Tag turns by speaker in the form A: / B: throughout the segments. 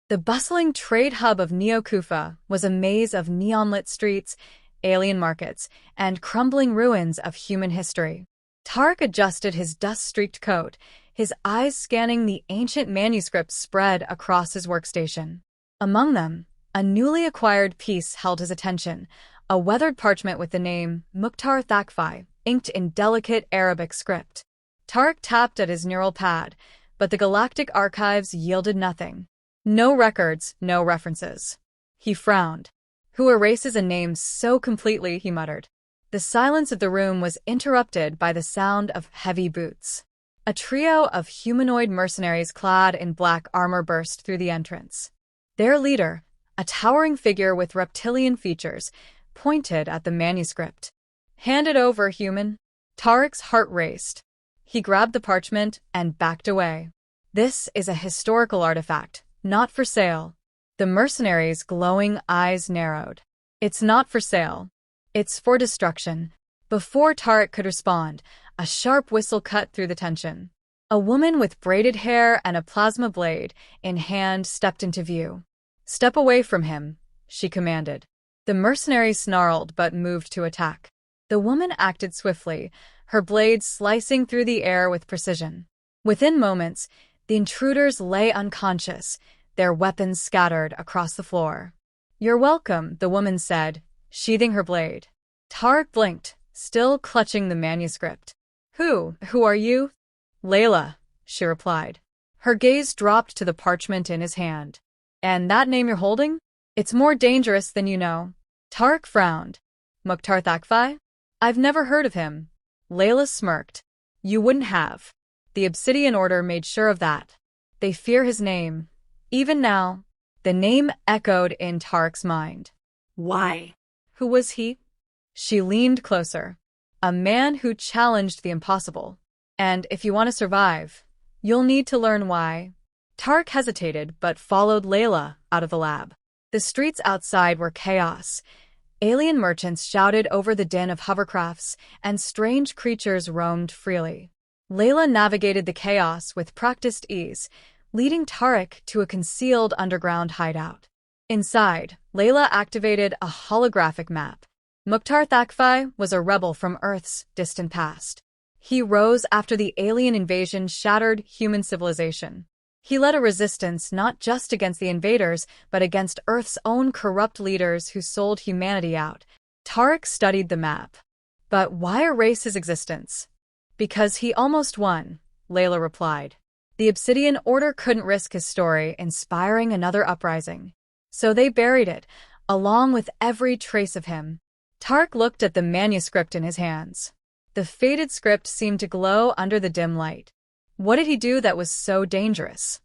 A: The bustling trade hub of Neo-Kufa was a maze of neon-lit streets, alien markets, and crumbling ruins of human history. Tarek adjusted his dust-streaked coat, his eyes scanning the ancient manuscripts spread across his workstation. Among them, a newly acquired piece held his attention, a weathered parchment with the name Mukhtar inked in delicate Arabic script. Tarek tapped at his neural pad, but the galactic archives yielded nothing. No records, no references. He frowned. Who erases a name so completely, he muttered. The silence of the room was interrupted by the sound of heavy boots. A trio of humanoid mercenaries clad in black armor burst through the entrance. Their leader, a towering figure with reptilian features, pointed at the manuscript. "Hand it over, human." Tarek's heart raced. He grabbed the parchment and backed away. "This is a historical artifact, not for sale." The mercenary's glowing eyes narrowed. "It's not for sale. It's for destruction." Before Tarek could respond, a sharp whistle cut through the tension. A woman with braided hair and a plasma blade in hand stepped into view. "Step away from him," she commanded. The mercenary snarled but moved to attack. The woman acted swiftly, her blade slicing through the air with precision. Within moments, the intruders lay unconscious, their weapons scattered across the floor. "You're welcome," the woman said, sheathing her blade. Tarek blinked, still clutching the manuscript. Who are you?" "Layla," she replied. Her gaze dropped to the parchment in his hand. "And that name you're holding? It's more dangerous than you know." Tarek frowned. "Mukhtar Thaqfi? I've never heard of him." Layla smirked. "You wouldn't have. The Obsidian Order made sure of that. They fear his name. Even now." The name echoed in Tarek's mind.
B: Why?
A: Who was he? She leaned closer. "A man who challenged the impossible. And if you want to survive, you'll need to learn why." Tarek hesitated but followed Layla out of the lab. The streets outside were chaos. Alien merchants shouted over the din of hovercrafts, and strange creatures roamed freely. Layla navigated the chaos with practiced ease, leading Tarek to a concealed underground hideout. Inside, Layla activated a holographic map. Mukhtar Thaqfi was a rebel from Earth's distant past. He rose after the alien invasion shattered human civilization. He led a resistance not just against the invaders, but against Earth's own corrupt leaders who sold humanity out. Tarek studied the map. But why erase his existence? "Because he almost won," Layla replied. "The Obsidian Order couldn't risk his story inspiring another uprising. So they buried it, along with every trace of him." Tarek looked at the manuscript in his hands. The faded script seemed to glow under the dim light. What did he do that was so dangerous?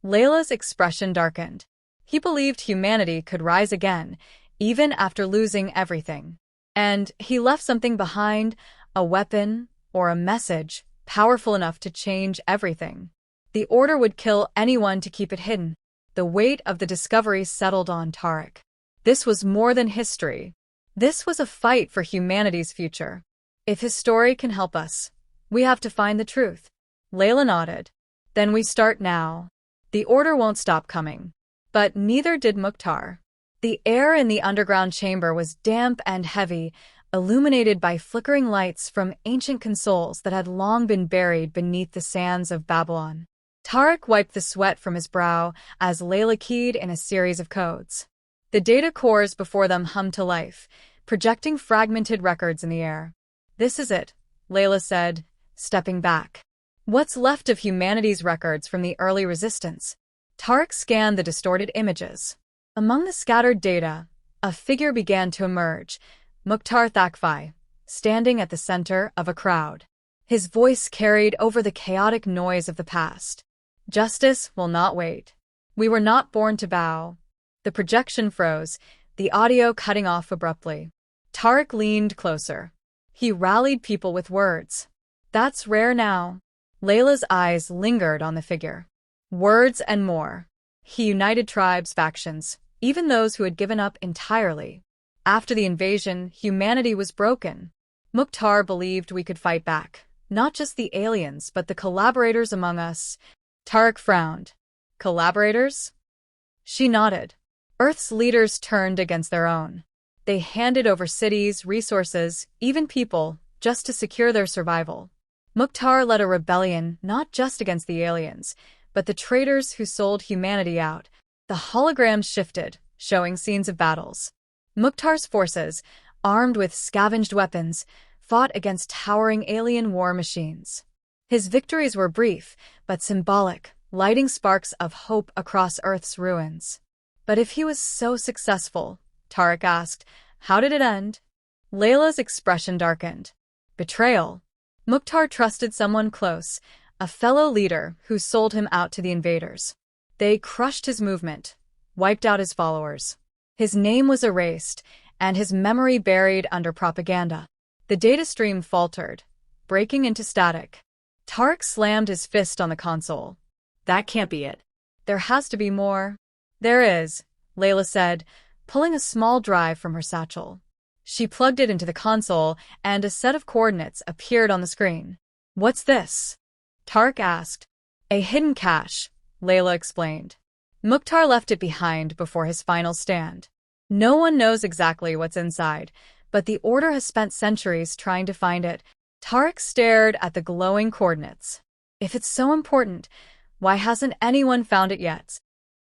A: Layla's expression darkened. He believed humanity could rise again, even after losing everything. And he left something behind, a weapon or a message powerful enough to change everything. The Order would kill anyone to keep it hidden. The weight of the discovery settled on Tarek. This was more than history. This was a fight for humanity's future. If his story can help us, we have to find the truth. Layla nodded. "Then we start now." The Order won't stop coming. But neither did Mukhtar. The air in the underground chamber was damp and heavy, illuminated by flickering lights from ancient consoles that had long been buried beneath the sands of Babylon. Tarek wiped the sweat from his brow as Layla keyed in a series of codes. The data cores before them hummed to life, projecting fragmented records in the air. "This is it," Layla said, stepping back. "What's left of humanity's records from the early resistance?" Tarek scanned the distorted images. Among the scattered data, a figure began to emerge, Mukhtar Thaqfi, standing at the center of a crowd. His voice carried over the chaotic noise of the past. "Justice will not wait. We were not born to bow." The projection froze, the audio cutting off abruptly. Tarek leaned closer. He rallied people with words. "That's rare now." Layla's eyes lingered on the figure. Words and more. He united tribes, factions, even those who had given up entirely. After the invasion, humanity was broken. Mukhtar believed we could fight back, not just the aliens, but the collaborators among us. Tarek frowned. Collaborators? She nodded. Earth's leaders turned against their own. They handed over cities, resources, even people, just to secure their survival. Mukhtar led a rebellion not just against the aliens, but the traitors who sold humanity out. The holograms shifted, showing scenes of battles. Mukhtar's forces, armed with scavenged weapons, fought against towering alien war machines. His victories were brief, but symbolic, lighting sparks of hope across Earth's ruins. But if he was so successful, Tariq asked, how did it end? Layla's expression darkened. Betrayal. Mukhtar trusted someone close, a fellow leader who sold him out to the invaders. They crushed his movement, wiped out his followers. His name was erased, and his memory buried under propaganda. The data stream faltered, breaking into static. Tariq slammed his fist on the console. That can't be it. There has to be more. There is, Layla said, pulling a small drive from her satchel. She plugged it into the console, and a set of coordinates appeared on the screen. What's this? Tariq asked. A hidden cache, Layla explained. Mukhtar left it behind before his final stand. No one knows exactly what's inside, but the Order has spent centuries trying to find it. Tariq stared at the glowing coordinates. If it's so important, why hasn't anyone found it yet?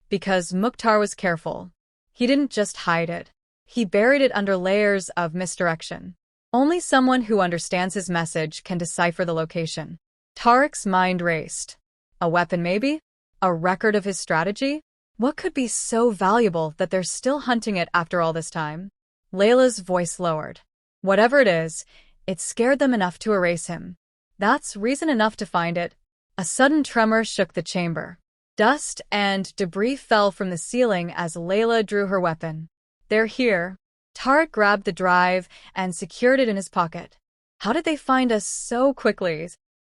A: Because Mukhtar was careful. He didn't just hide it. He buried it under layers of misdirection. Only someone who understands his message can decipher the location. Tariq's mind raced. A weapon, maybe? A record of his strategy? What could be so valuable that they're still hunting it after all this time? Layla's voice lowered. Whatever it is, it scared them enough to erase him. That's reason enough to find it. A sudden tremor shook the chamber. Dust and debris fell from the ceiling as Layla drew her weapon. They're here. Tariq grabbed the drive and secured it in his pocket. How did they find us so quickly?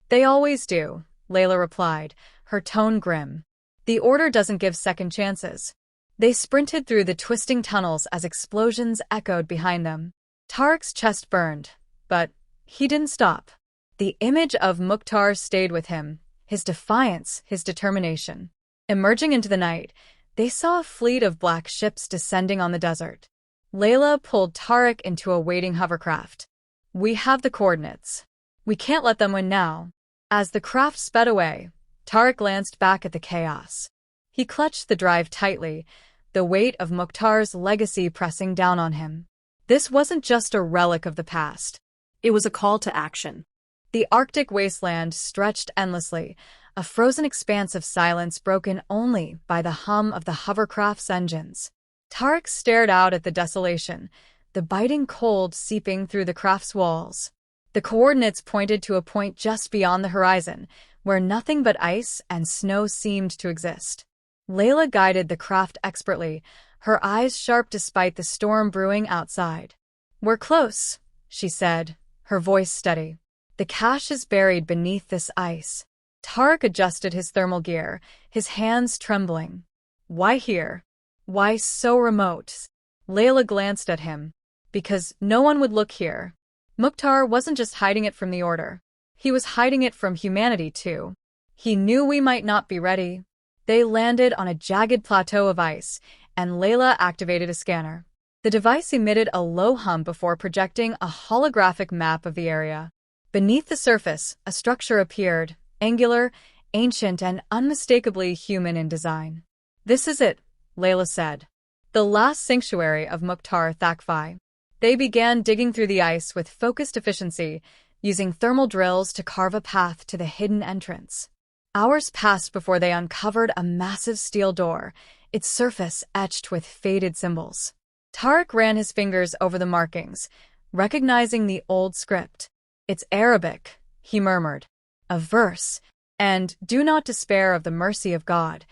A: They always do, Layla replied, her tone grim. The Order doesn't give second chances. They sprinted through the twisting tunnels as explosions echoed behind them. Tariq's chest burned, but he didn't stop. The image of Mukhtar stayed with him, his defiance, his determination. Emerging into the night, they saw a fleet of black ships descending on the desert. Layla pulled Tariq into a waiting hovercraft. We have the coordinates. We can't let them win now. As the craft sped away, Tariq glanced back at the chaos. He clutched the drive tightly, the weight of Mukhtar's legacy pressing down on him. This wasn't just a relic of the past. It was a call to action. The Arctic wasteland stretched endlessly, a frozen expanse of silence broken only by the hum of the hovercraft's engines. Tariq stared out at the desolation, the biting cold seeping through the craft's walls. The coordinates pointed to a point just beyond the horizon, where nothing but ice and snow seemed to exist. Layla guided the craft expertly, her eyes sharp despite the storm brewing outside. We're close, she said, her voice steady. The cache is buried beneath this ice. Tariq adjusted his thermal gear, his hands trembling. Why here? Why so remote? Layla glanced at him. Because no one would look here. Mukhtar wasn't just hiding it from the Order. He was hiding it from humanity, too. He knew we might not be ready. They landed on a jagged plateau of ice, and Layla activated a scanner. The device emitted a low hum before projecting a holographic map of the area. Beneath the surface, a structure appeared, angular, ancient, and unmistakably human in design. This is it, Layla said. The last sanctuary of Mukhtar Thaqfi. They began digging through the ice with focused efficiency, using thermal drills to carve a path to the hidden entrance. Hours passed before they uncovered a massive steel door, its surface etched with faded symbols. Tariq ran his fingers over the markings, recognizing the old script. It's Arabic, he murmured. A verse, and do not despair of the mercy of God.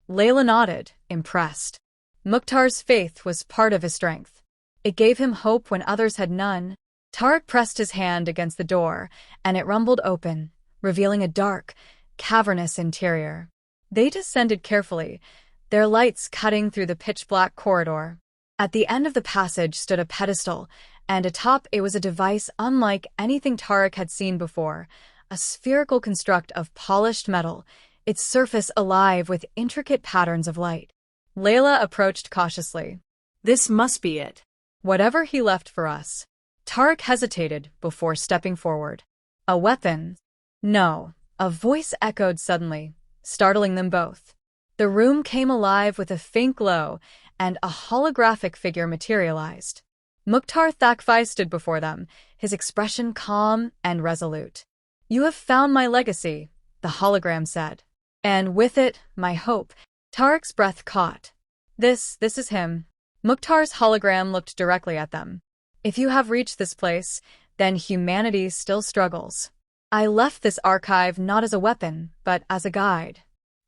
A: Layla nodded, impressed. Mukhtar's faith was part of his strength. It gave him hope when others had none. Tariq pressed his hand against the door, and it rumbled open, revealing a dark, cavernous interior. They descended carefully, their lights cutting through the pitch-black corridor. At the end of the passage stood a pedestal, and atop it was a device unlike anything Tariq had seen before, a spherical construct of polished metal, its surface alive with intricate patterns of light. Layla approached cautiously.
B: This must be it.
A: Whatever he left for us. Tarek hesitated before stepping forward. A weapon? No. A voice echoed suddenly, startling them both. The room came alive with a faint glow, and a holographic figure materialized. Mukhtar Thakfi stood before them, his expression calm and resolute. You have found my legacy, the hologram said. And with it, my hope. Tarek's breath caught. This is him. Mukhtar's hologram looked directly at them. If you have reached this place, then humanity still struggles. I left this archive not as a weapon, but as a guide.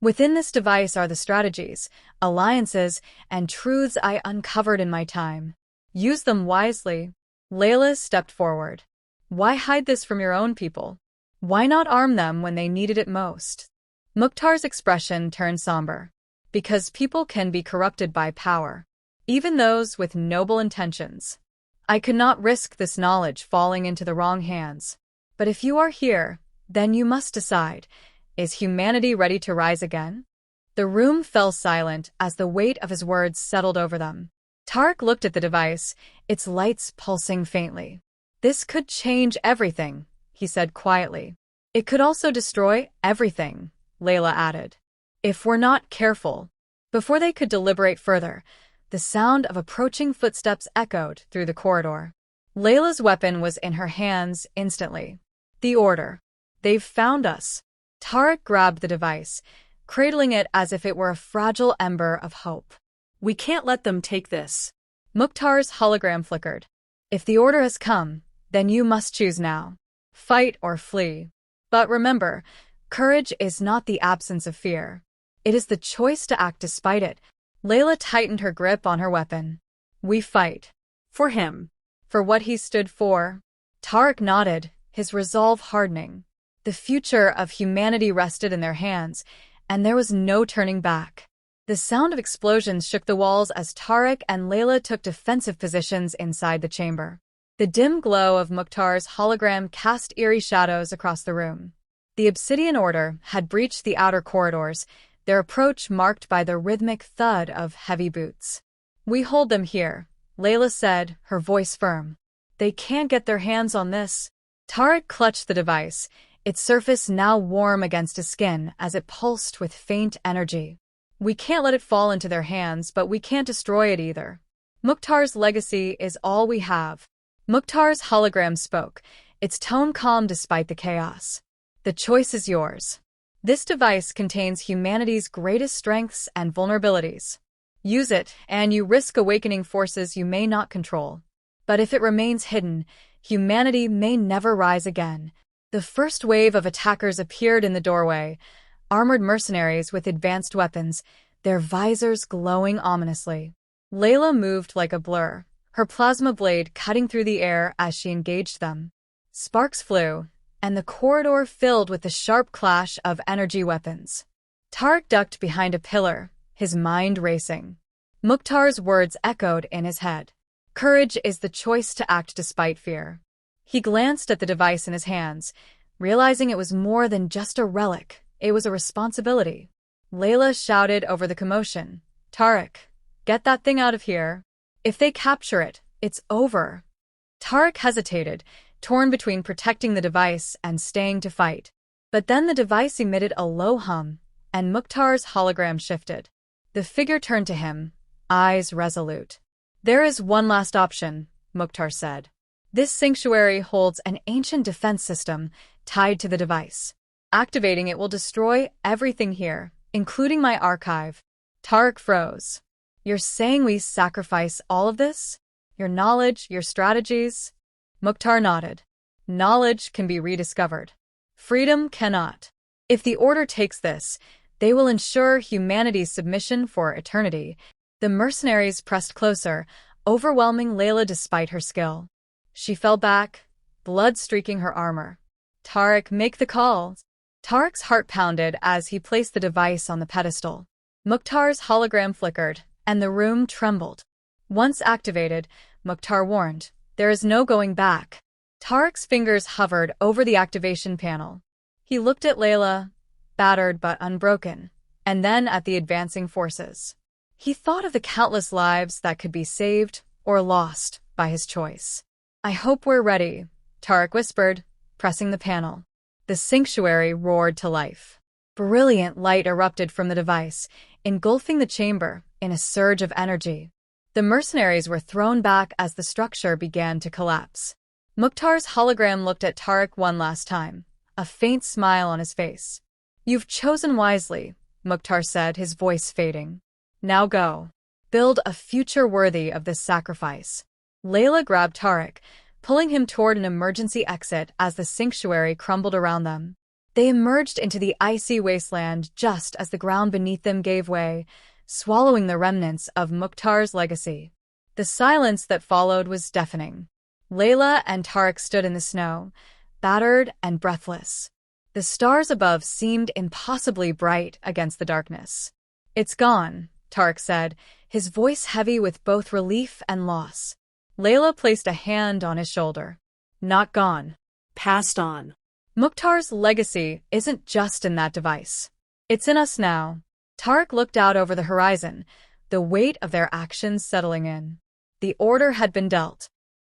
A: Within this device are the strategies, alliances, and truths I uncovered in my time. Use them wisely. Layla stepped forward. Why hide this from your own people? Why not arm them when they needed it most? Mukhtar's expression turned somber. Because people can be corrupted by power, even those with noble intentions. I could not risk this knowledge falling into the wrong hands. But if you are here, then you must decide, is humanity ready to rise again? The room fell silent as the weight of his words settled over them. Tarek looked at the device, its lights pulsing faintly. This could change everything, he said quietly. It could also destroy everything, Layla added. If we're not careful. Before they could deliberate further, the sound of approaching footsteps echoed through the corridor. Layla's weapon was in her hands instantly. The order. They've found us. Tarek grabbed the device, cradling it as if it were a fragile ember of hope.
B: We can't let them take this.
A: Mukhtar's hologram flickered. If the order has come, then you must choose now. Fight or flee. But remember, courage is not the absence of fear. It is the choice to act despite it. Layla tightened her grip on her weapon. We fight.
B: For him.
A: For what he stood for. Tarek nodded, his resolve hardening. The future of humanity rested in their hands, and there was no turning back. The sound of explosions shook the walls as Tarek and Layla took defensive positions inside the chamber. The dim glow of Mukhtar's hologram cast eerie shadows across the room. The Obsidian Order had breached the outer corridors, their approach marked by the rhythmic thud of heavy boots. We hold them here, Layla said, her voice firm. They can't get their hands on this. Tarek clutched the device, its surface now warm against his skin as it pulsed with faint energy. We can't let it fall into their hands, but we can't destroy it either. Mukhtar's legacy is all we have. Mukhtar's hologram spoke, its tone calm despite the chaos. The choice is yours. This device contains humanity's greatest strengths and vulnerabilities. Use it, and you risk awakening forces you may not control. But if it remains hidden, humanity may never rise again. The first wave of attackers appeared in the doorway, armored mercenaries with advanced weapons, their visors glowing ominously. Layla moved like a blur, her plasma blade cutting through the air as she engaged them. Sparks flew, and the corridor filled with the sharp clash of energy weapons. Tarek ducked behind a pillar, his mind racing. Mukhtar's words echoed in his head. Courage is the choice to act despite fear. He glanced at the device in his hands, realizing it was more than just a relic, it was a responsibility. Layla shouted over the commotion. Tarek, get that thing out of here. If they capture it, it's over. Tarek hesitated, torn between protecting the device and staying to fight. But then the device emitted a low hum, and Mukhtar's hologram shifted. The figure turned to him, eyes resolute. There is one last option, Mukhtar said. This sanctuary holds an ancient defense system tied to the device. Activating it will destroy everything here, including my archive. Tarek froze. You're saying we sacrifice all of this? Your knowledge, your strategies? Mukhtar nodded. Knowledge can be rediscovered. Freedom cannot. If the Order takes this, they will ensure humanity's submission for eternity. The mercenaries pressed closer, overwhelming Layla despite her skill. She fell back, blood streaking her armor. Tarek, make the call. Tarek's heart pounded as he placed the device on the pedestal. Mukhtar's hologram flickered, and the room trembled. Once activated, Mukhtar warned, there is no going back. Tarek's fingers hovered over the activation panel. He looked at Layla, battered but unbroken, and then at the advancing forces. He thought of the countless lives that could be saved or lost by his choice. "I hope we're ready," Tarek whispered, pressing the panel. The sanctuary roared to life. Brilliant light erupted from the device, engulfing the chamber in a surge of energy. The mercenaries were thrown back as the structure began to collapse. Mukhtar's hologram looked at Tarek one last time, a faint smile on his face. "You've chosen wisely," Mukhtar said, his voice fading. "Now go. Build a future worthy of this sacrifice." Layla grabbed Tarek, pulling him toward an emergency exit as the sanctuary crumbled around them. They emerged into the icy wasteland just as the ground beneath them gave way, swallowing the remnants of Mukhtar's legacy. The silence that followed was deafening. Layla and Tarek stood in the snow, battered and breathless. The stars above seemed impossibly bright against the darkness. "It's gone," Tarek said, his voice heavy with both relief and loss. Layla placed a hand on his shoulder. "Not gone.
B: Passed on."
A: Mukhtar's legacy isn't just in that device. It's in us now. Tarek looked out over the horizon, the weight of their actions settling in. The order had been dealt.